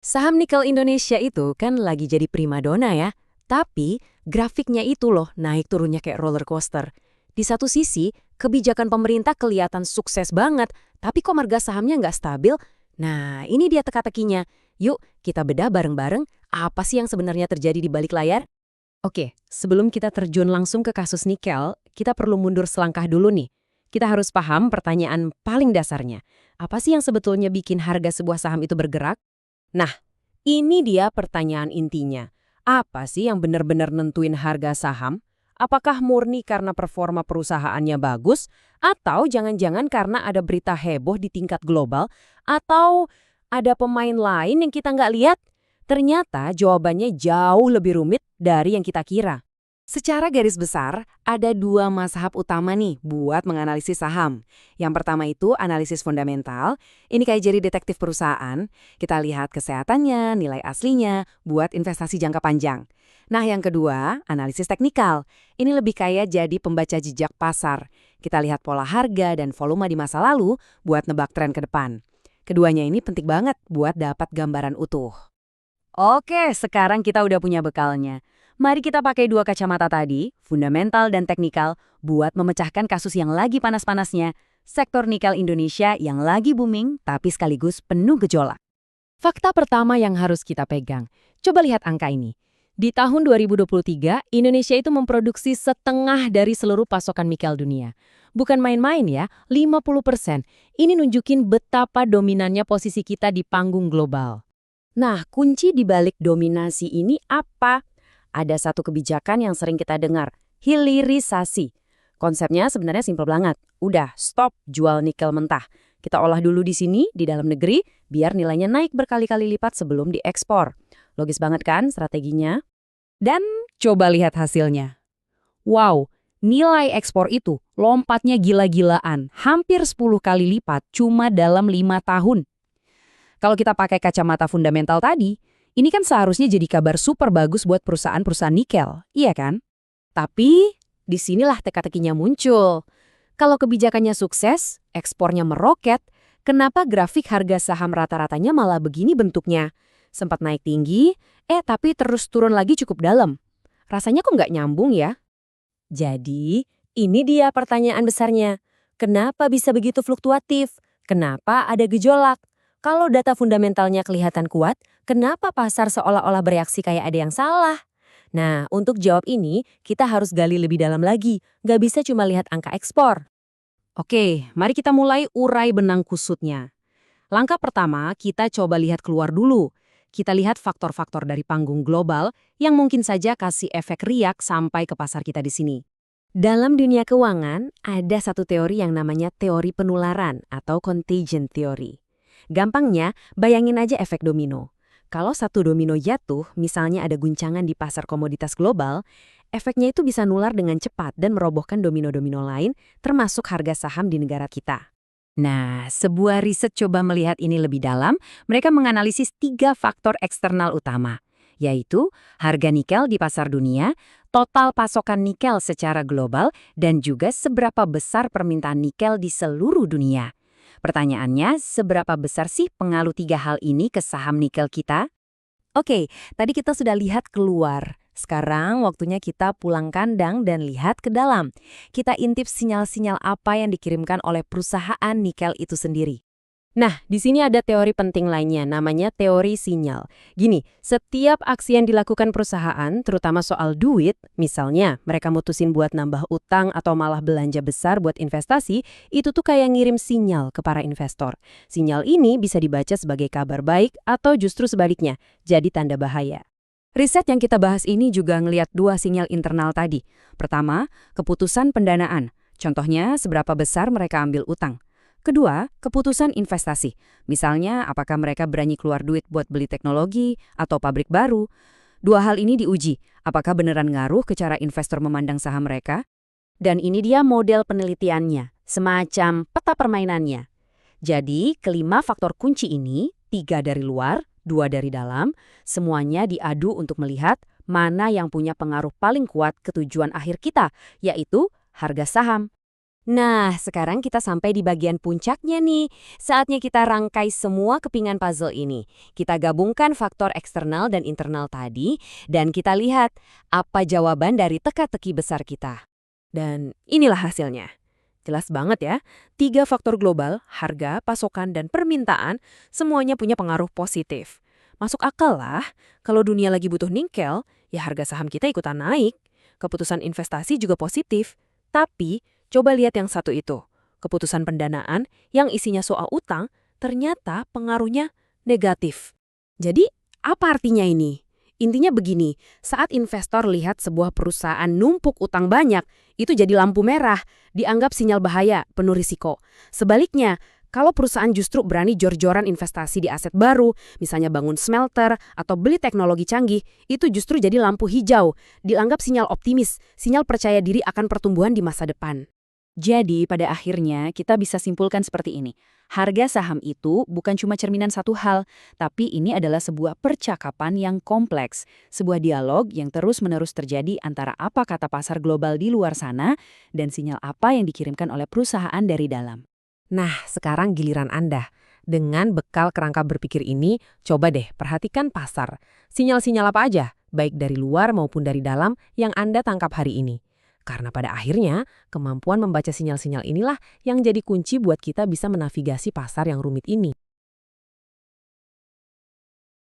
Saham nikel Indonesia itu kan lagi jadi primadona ya. Tapi grafiknya itu loh naik turunnya kayak roller coaster. Di satu sisi, kebijakan pemerintah kelihatan sukses banget, tapi kok harga sahamnya nggak stabil? Nah, ini dia teka-tekinya. Yuk, kita bedah bareng-bareng apa sih yang sebenarnya terjadi di balik layar? Oke, sebelum kita terjun langsung ke kasus nikel, kita perlu mundur selangkah dulu nih. Kita harus paham pertanyaan paling dasarnya. Apa sih yang sebetulnya bikin harga sebuah saham itu bergerak? Nah, ini dia pertanyaan intinya. Apa sih yang benar-benar nentuin harga saham? Apakah murni karena performa perusahaannya bagus? Atau jangan-jangan karena ada berita heboh di tingkat global? Atau ada pemain lain yang kita nggak lihat? Ternyata jawabannya jauh lebih rumit dari yang kita kira. Secara garis besar, ada dua mazhab utama nih buat menganalisis saham. Yang pertama itu analisis fundamental, ini kayak jadi detektif perusahaan. Kita lihat kesehatannya, nilai aslinya, buat investasi jangka panjang. Nah yang kedua, analisis teknikal. Ini lebih kayak jadi pembaca jejak pasar. Kita lihat pola harga dan volume di masa lalu buat nebak tren ke depan. Keduanya ini penting banget buat dapat gambaran utuh. Oke, sekarang kita udah punya bekalnya. Mari kita pakai dua kacamata tadi, fundamental dan teknikal, buat memecahkan kasus yang lagi panas-panasnya, sektor nikel Indonesia yang lagi booming tapi sekaligus penuh gejolak. Fakta pertama yang harus kita pegang. Coba lihat angka ini. Di tahun 2023, Indonesia itu memproduksi setengah dari seluruh pasokan nikel dunia. Bukan main-main ya, 50%. Ini nunjukin betapa dominannya posisi kita di panggung global. Nah, kunci di balik dominasi ini apa? Ada satu kebijakan yang sering kita dengar, hilirisasi. Konsepnya sebenarnya simpel banget. Udah, stop jual nikel mentah. Kita olah dulu di sini, di dalam negeri, biar nilainya naik berkali-kali lipat sebelum diekspor. Logis banget kan strateginya? Dan coba lihat hasilnya. Wow, nilai ekspor itu lompatnya gila-gilaan, hampir 10 kali lipat cuma dalam 5 tahun. Kalau kita pakai kacamata fundamental tadi, ini kan seharusnya jadi kabar super bagus buat perusahaan-perusahaan nikel, iya kan? Tapi, disinilah teka-tekinya muncul. Kalau kebijakannya sukses, ekspornya meroket, kenapa grafik harga saham rata-ratanya malah begini bentuknya? Sempat naik tinggi, tapi terus turun lagi cukup dalam. Rasanya kok nggak nyambung ya? Jadi, ini dia pertanyaan besarnya. Kenapa bisa begitu fluktuatif? Kenapa ada gejolak? Kalau data fundamentalnya kelihatan kuat, kenapa pasar seolah-olah bereaksi kayak ada yang salah? Nah, untuk jawab ini, kita harus gali lebih dalam lagi. Nggak bisa cuma lihat angka ekspor. Oke, mari kita mulai urai benang kusutnya. Langkah pertama, kita coba lihat keluar dulu. Kita lihat faktor-faktor dari panggung global yang mungkin saja kasih efek riak sampai ke pasar kita di sini. Dalam dunia keuangan, ada satu teori yang namanya teori penularan atau contagion theory. Gampangnya, bayangin aja efek domino. Kalau satu domino jatuh, misalnya ada guncangan di pasar komoditas global, efeknya itu bisa nular dengan cepat dan merobohkan domino-domino lain, termasuk harga saham di negara kita. Nah, sebuah riset coba melihat ini lebih dalam, mereka menganalisis 3 faktor eksternal utama, yaitu harga nikel di pasar dunia, total pasokan nikel secara global, dan juga seberapa besar permintaan nikel di seluruh dunia. Pertanyaannya, seberapa besar sih pengaruh 3 hal ini ke saham nikel kita? Oke, tadi kita sudah lihat keluar. Sekarang waktunya kita pulang kandang dan lihat ke dalam. Kita intip sinyal-sinyal apa yang dikirimkan oleh perusahaan nikel itu sendiri. Nah, di sini ada teori penting lainnya, namanya teori sinyal. Gini, setiap aksi yang dilakukan perusahaan, terutama soal duit, misalnya mereka mutusin buat nambah utang atau malah belanja besar buat investasi, itu tuh kayak ngirim sinyal ke para investor. Sinyal ini bisa dibaca sebagai kabar baik atau justru sebaliknya, jadi tanda bahaya. Riset yang kita bahas ini juga ngelihat 2 sinyal internal tadi. Pertama, keputusan pendanaan. Contohnya, seberapa besar mereka ambil utang. Kedua, keputusan investasi. Misalnya, apakah mereka berani keluar duit buat beli teknologi atau pabrik baru. 2 hal ini diuji. Apakah beneran ngaruh ke cara investor memandang saham mereka? Dan ini dia model penelitiannya, semacam peta permainannya. Jadi, kelima faktor kunci ini, 3 dari luar, 2 dari dalam, semuanya diadu untuk melihat mana yang punya pengaruh paling kuat ke tujuan akhir kita, yaitu harga saham. Nah, sekarang kita sampai di bagian puncaknya nih. Saatnya kita rangkai semua kepingan puzzle ini. Kita gabungkan faktor eksternal dan internal tadi, dan kita lihat apa jawaban dari teka-teki besar kita. Dan inilah hasilnya. Jelas banget ya, 3 faktor global, harga, pasokan, dan permintaan, semuanya punya pengaruh positif. Masuk akal lah, kalau dunia lagi butuh nikel, ya harga saham kita ikutan naik. Keputusan investasi juga positif. Tapi, coba lihat yang satu itu. Keputusan pendanaan yang isinya soal utang, ternyata pengaruhnya negatif. Jadi, apa artinya ini? Intinya begini, saat investor lihat sebuah perusahaan numpuk utang banyak, itu jadi lampu merah, dianggap sinyal bahaya, penuh risiko. Sebaliknya, kalau perusahaan justru berani jor-joran investasi di aset baru, misalnya bangun smelter atau beli teknologi canggih, itu justru jadi lampu hijau, dianggap sinyal optimis, sinyal percaya diri akan pertumbuhan di masa depan. Jadi, pada akhirnya kita bisa simpulkan seperti ini. Harga saham itu bukan cuma cerminan satu hal, tapi ini adalah sebuah percakapan yang kompleks, sebuah dialog yang terus-menerus terjadi antara apa kata pasar global di luar sana dan sinyal apa yang dikirimkan oleh perusahaan dari dalam. Nah, sekarang giliran Anda. Dengan bekal kerangka berpikir ini, coba deh perhatikan pasar. Sinyal-sinyal apa aja, baik dari luar maupun dari dalam, yang Anda tangkap hari ini. Karena pada akhirnya, kemampuan membaca sinyal-sinyal inilah yang jadi kunci buat kita bisa menavigasi pasar yang rumit ini.